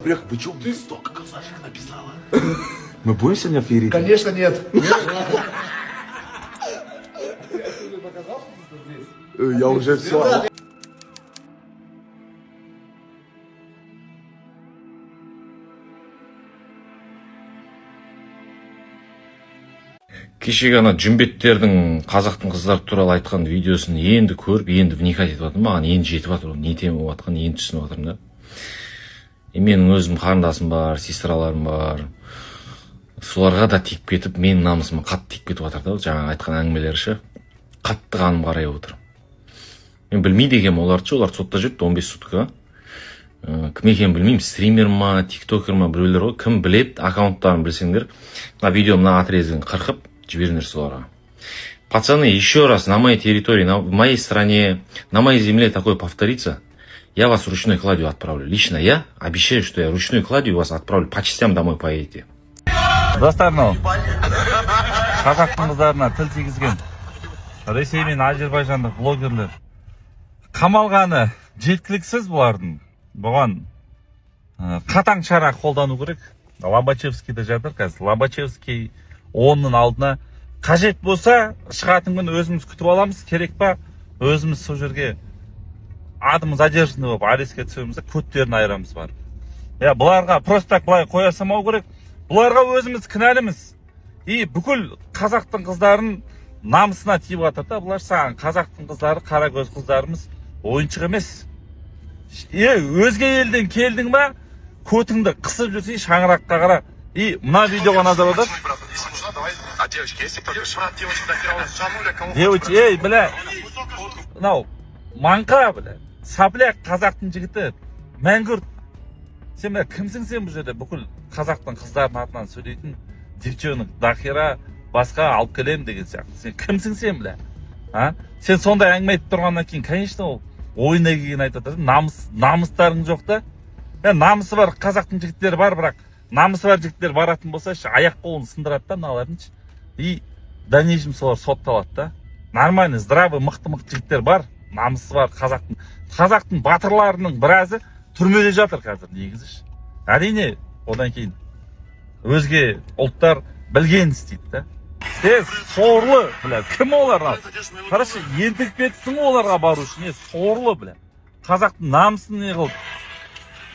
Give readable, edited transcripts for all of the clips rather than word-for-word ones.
Вы чё, ты столько казашек написала? Мы будем сегодня феерить? Конечно, нет. Я уже все. Кешегі ана жүмбеттердің қазақтың қыздары туралы айтқан видеосын енді көріп, енді вникать етіп жатырмын. Маған енді жетіп жатыр, не тема болып жатқан, енді түсініп жатырмын да. Менің өзім қарындасым бар, сестраларым бар. Соларға да тиіп кетіп, менің намысыма қатты тиіп кетіп жатыр да, жаңа айтқан әңгімелері ше. Қатты қаным қарай отыр. Мен білмейді екенмін оларды, олар сотта жүрді 15 сутка. Кім екенін білмеймін, стример ма, тиктокер ма, біреулер ғой. Кім білет, аккаунттарын білсеңдер. Мына видео мына отрезгін қырқып жіберіңдер соларға. Пацаны, еще раз на моей территории, в моей стране, на моей земле такое повторится, я вас ручной кладью отправлю. Лично я обещаю, что я ручной кладью вас отправлю. По частям домой поедете. Достарым, қазақтың қыздарына тіл тигізген Ресей мен Азербайжандық блогерлер қамалғаны жеткіліксіз бұлардың. Бұған қатаң шара қолдану керек. Лобачевский де жатыр қазір. Лобачевский оның алдына қажет болса шығатын күн өзіміз күтіп аламыз, керек па өзіміз сол жерге адым задержанный болып арестке түсеміз, көттерін айырамыз бар. Бұларға просто так былай қоя салмау керек. Бұларға өзіміз кінәліміз. И бүкіл қазақтың қыздарын намысына тиіп жатыр да, бұлар саған қазақтың қыздары, қара көз қыздарымыз ойыншық емес. Өзге елден келдің ба, көтіңді қысып жүрсей шаңыраққа қара. И мына видеоға назар аудар. Девочки, бля, мынау маңқа, бля, сапляк қазақтың жігіті, мәңгүрт. Сен бля, кімсің сен бұл жерде бүкіл қазақтың қыздарының атынан сөйлейтін девчонок дохера басқа алып келем деген сияқты. Сен кімсің сен, бля? Сен сондай әңгіме айтып тұрғаннан кейін, конечно, ол ойына келген айтып жатыр. Намыстарың жоқ та. Намысы бар қазақтың жігіттері бар, бірақ намысы бар жігіттер баратын болса, аяқ қолын сындырады да мыналардың. И дальнейшем солар сотталады да. Нормальный, здравый, мықты жігіттер бар, намысы бар қазақтың батырларының біразы түрмеде жатыр қазір негізі. Әрине, одан кейін өзге ұлттар білген істейді да. Сорлы, бля, кім оларға? Қарашы, ентігіп кетсің оларға бару үшін, сорлы, бля. Қазақтың намысын не қылды?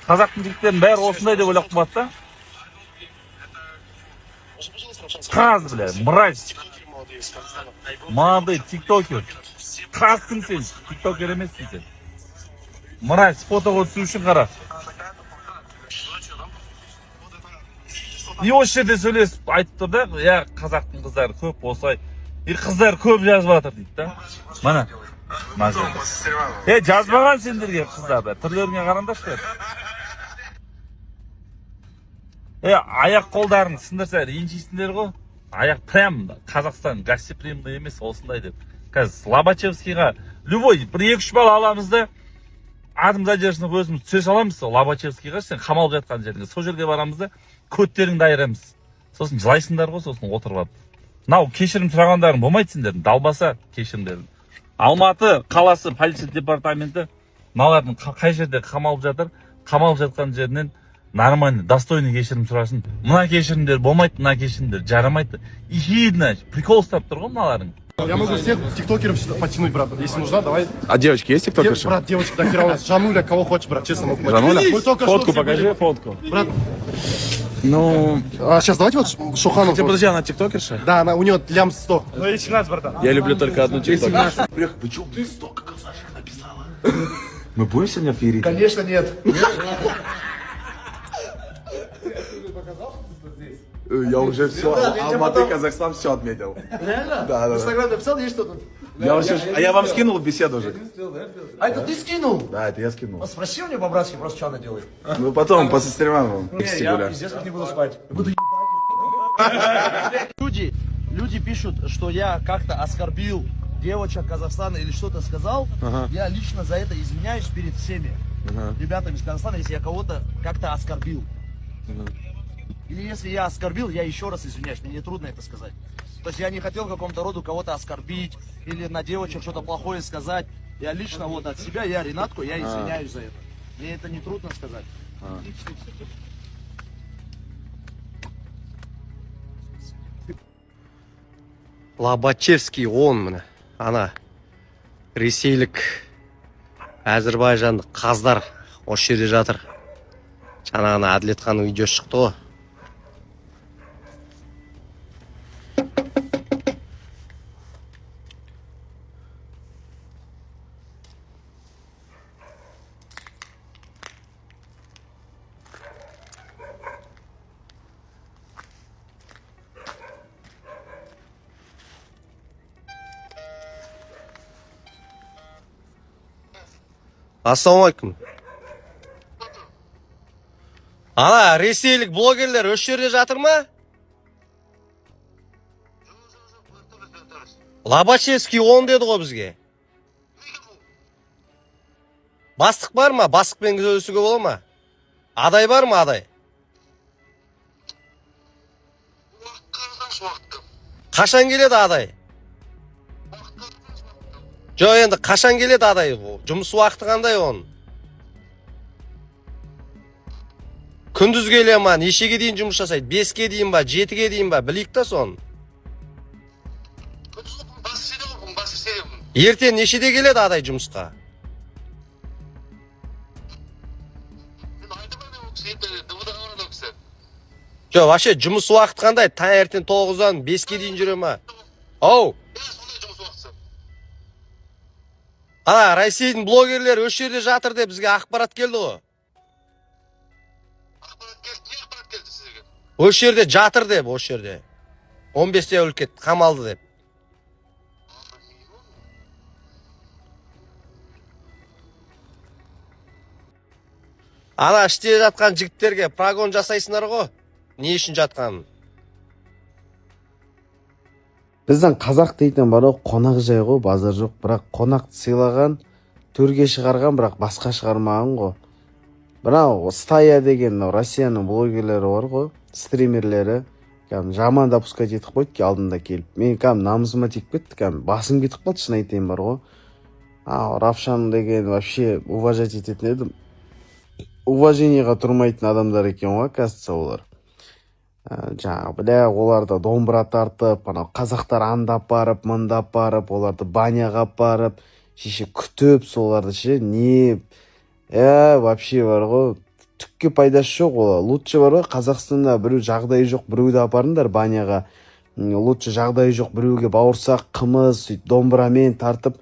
Қазақтың жігіттерінің бәрі осындай деп ойлап қымбат та? Қаз, бля, мразь. Молодой тиктокер. Қазсың сен, тиктокер емессің сен. Мразь, фотоға түсу үшін қара. И осы жерде сөйлесіп айтып тұр да, қазақтың қыздары көп осылай. Қыздар көп жазып жатыр дейді да. Мана. Жазбаған сендерге қыздар, түрлеріңе қараңдаршы. Аяқ қолдарын сындырса ренжисіңдер ғой. Аяқ прям Қазақстан гостеприимный емес осындай деп. Қазір Лобачевскийға любой бір 2-3 бал аламыз да, адым задержанный өзіміз түсе саламыз. Лобачевскийға сен қамалып жатқан жеріңе, сол жерге барамыз да, көттеріңді айырамыз. Сосын жылайсыңдар ғой, сосын отырып алып. Мынау кешірім сұрағандарың болмайды сендердің, далбаса кешірімдерін. Алматы қаласы полиция департаменті мыналардың қай жерде қамалып жатыр, қамалып жатқан жерінен нормальный, достойный кешірім сұрасын. Мына кешірімдер болмайды, мына кешірімдер жарамайды. Ехидно, прикол ұстап тұр ғой мыналарың. Я могу всех тиктокеров подтянуть, брат. Если нужна, давай. А девочки есть тиктокерши? Брат, девочек, да хера у нас. Жануля, кого хочешь, брат, честно. Могу. Жануля? Фотку покажи, фотку. Брат. Ну... Сейчас давайте вот Шуханов. Подожди, она тиктокерша? Да, у нее лям 100. Ну и 17, братан. Я люблю только одну тиктокершу. Вы чё, ты столько казашек написала? Мы будем сегодня феерить? Конечно, нет. Я уже все. Алматы, Казахстан все отметил. Реально? Да. В Инстаграме написал, есть что-то? Я вам скинул беседу уже. А это ты скинул? Да, это я скинул. Спроси у нее по-братски, просто что она делает. Ну потом, после стрима вам. Я пиздец как не буду спать. Буду Люди пишут, что я как-то оскорбил девочек Казахстана или что-то сказал. Я лично за это извиняюсь перед всеми ребятами из Казахстана, если я кого-то как-то оскорбил. Или если я оскорбил, я еще раз извиняюсь, мне трудно это сказать. То есть я не хотел какому-то роду кого-то оскорбить или на девочек что-то плохое сказать. Я лично вот от себя, я Ренатку, я извиняюсь за это. Мне это не трудно сказать. Лобачевский 10 міне. Ана ресейлік әзірбайжандық қаздар осы жерде жатыр. Жаңағына Әділетханның видеосы шықты ғой. Ассалаумалейкум. Ана ресейлік блогерлер осы жерде жатыр ма? Лобачевский 10 деді ғой бізге. Бастық бар ма? Бастықпен сөйлесуге бола ма? Адай бар ма, адай? Қашан келеді адай? Жоқ, енді қашан келеді адай? Жұмыс уақыты қандай оның? Күндіз келе ма? Нешеге дейін жұмыс жасайды? 5-ке дейін ба? 7-ге дейін ба? Білейік та соны. Ертең нешеде келеді адай жұмысқа? Жоқ, вообще жұмыс уақыты қандай? Таңертең 9-дан 5-ке дейін жүре ма? Оу! Ана Россияның блогерлері осы жерде жатыр деп бізге ақпарат келді ғой. Осы жерде жатыр деп, осы жерде. 15-те өлкет қамалды деп. Ана іште жатқан жігіттерге прогон жасайсыңдар ғой. Не үшін жатқанын? Біздің қазақ дейтін бар ғой, қонақ жай ғой, базар жоқ. Бірақ қонақты сыйлаған, төрге шығарған, бірақ басқа шығармаған ғой. Бірақ стая деген Россияның блогерлері бар ғой, стримерлері. Жаман да пускать етіп қойды алдында келіп. Мен намысыма тиіп кетті, басым кетіп қалды, шын айтайын бар ғой. Равшан деген вообще уважать ететін едім. Уважениеға тұрмайтын адамдар екен ғой, кажется, олар. Бля, оларды домбыра тартып, қазақтар андап барып, мындап барып, оларды баняға барып, шеше күтіп, соларды ше, не, вообще бар ғой, түкке пайдасы жоқ олар. Лучше бар ғой, Қазақстанда біреу жағдайы жоқ, біреуді апарыңдар баняға. Лучше жағдайы жоқ, біреуге бауырсақ, қымыз, домбырамен тартып,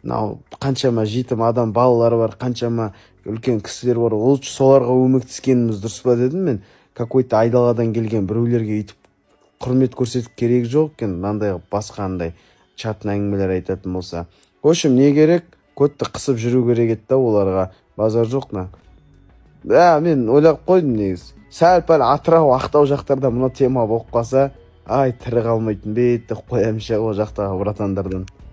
қаншама жетім адам, балалары бар, қаншама үлкен кісілер бар. Лучше соларға көмектескеніміз дұрыс па дедім мен. Какой-то айдаладан келген біреулерге өйтіп құрмет көрсетіп керек жоқ екен, мынандай басқандай чатын әңгімелер айтатын болса. В общем, не керек? Көтті қысып жүру керек еді оларға, базар жоқ на. Мен ойлап қойдым негіз. Сәл-пәл Атырау, Ақтау жақтарда мына тема болып қалса, ай, тірі қалмайтын бетті қоямын ше, ол жақтағы братандардан.